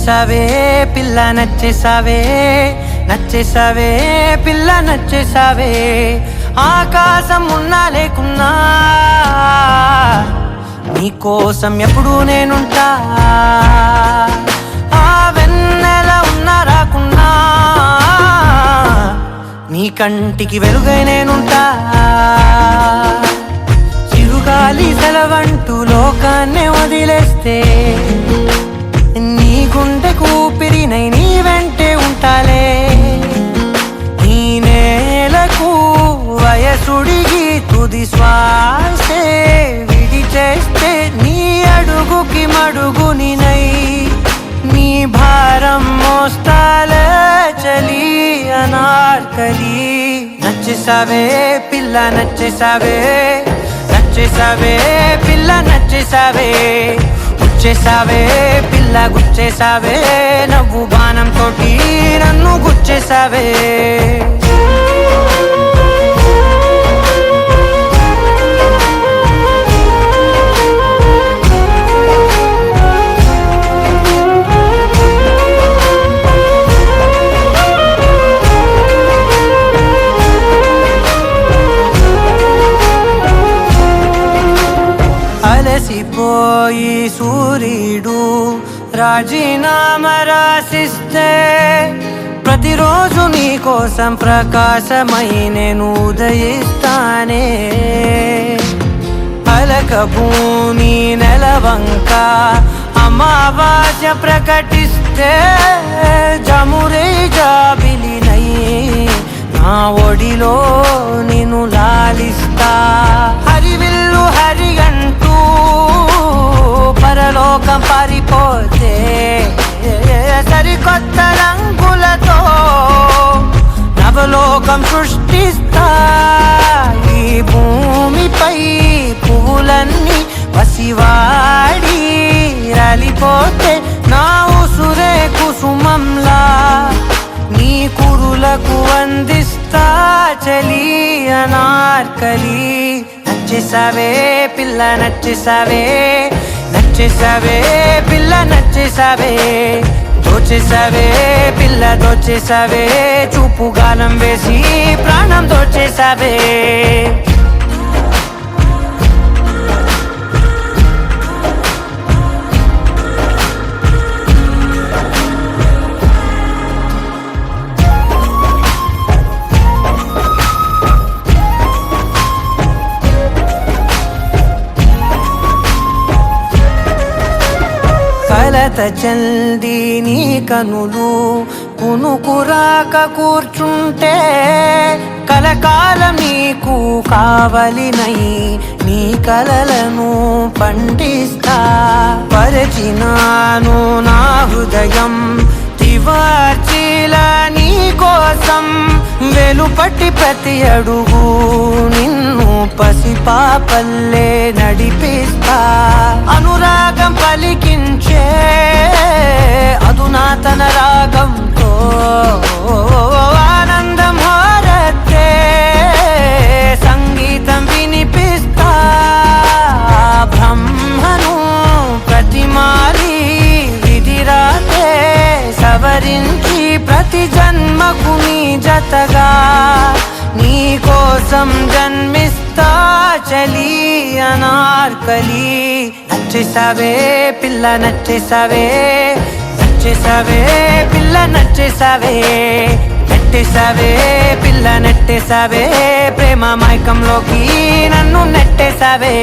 నచ్చేసావే పిల్ల నచ్చేసావే, నచ్చేసావే పిల్ల నచ్చేసావే. ఆకాశం ఉన్నా లేకున్నా నీకోసం ఎప్పుడూ నేనుంటా. ఆ వెన్నెల ఉన్నా రాకున్నా నీ కంటికి వెలుగై నేనుంటా. చిరుగాలి సెలవంటూ లోకాన్నే వదిలేస్తే నీ గుండెకు ఊపిరినై నీ వెంటే ఉంటాలే. ఈ నేలకు వయసుడిగి తుది శ్వాసే విడిచేస్తే నీ అడుగుకి మడుగునినై నీ భారం మోస్తాలే చలి అనార్కలి. నచ్చేసావే పిల్ల నచ్చేసావే, నచ్చేసావే పిల్ల నచ్చేసావే. గుచ్చేసావే పిల్ల గుచ్చేసావే, నవ్వు బాణం తోటి నన్ను గుచ్చేసావే. అలసిపోయి సూర్యుడు రాజీనామా రాసిస్తే ప్రతిరోజు నీ కోసం ప్రకాశమై నేను ఉదయిస్తానే. అలకభూని నెలవంక అమావాస్య ప్రకటిస్తే జమురే జాబిలినై నా ఒడిలో నిన్ను లాలిస్తా. హరివిల్లు హరిగంటూ పరలోకం పారిపోతే సరికొత్త రంగులతో నవలోకం సృష్టిస్తా. ఈ భూమిపై పువ్వులన్నీ పసివాడి రాలిపోతే నా ఉసురే కుసుమంలా నీ కురులకు అందిస్తా చలి అనార్కలి. నచ్చేసావే పిల్ల నచ్చేసావే, నచ్చేసావే పిల్ల నచ్చేసావే. దోచేసావే పిల్ల దోచేసావే, చూపు గాలం వేసి ప్రాణం దోచేసావే. కలత చల్ది నీ కనులు కునుకురాక కూర్చుంటే కలకాలం నీకు కావలినై నీ కలలను పండిస్తా. పరిచినాను నా హృదయం తివార్చిలా నీ కోసం వెలుపట్టి ప్రతి అడుగు నిన్ను పసిపాపల్లే నడిపిస్తా. అనురాగం పలికించే అధునాతన రాగంతో ఆనందం హారతే సంగీతం వినిపిస్తా. బ్రహ్మను ప్రతిమాలి విధిరాతే సవరించి ప్రతి జన్మకు నీ జతగా నీ కోసం జన్మిస్తా చలి అనార్కలి. నచ్చేసావే పిల్ల నచ్చేసావే, నచ్చేసావే పిల్ల నచ్చేసావే. నెట్టేసావే పిల్ల నెట్టేసావే, ప్రేమ మైకంలోకి నన్ను నెట్టేసావే.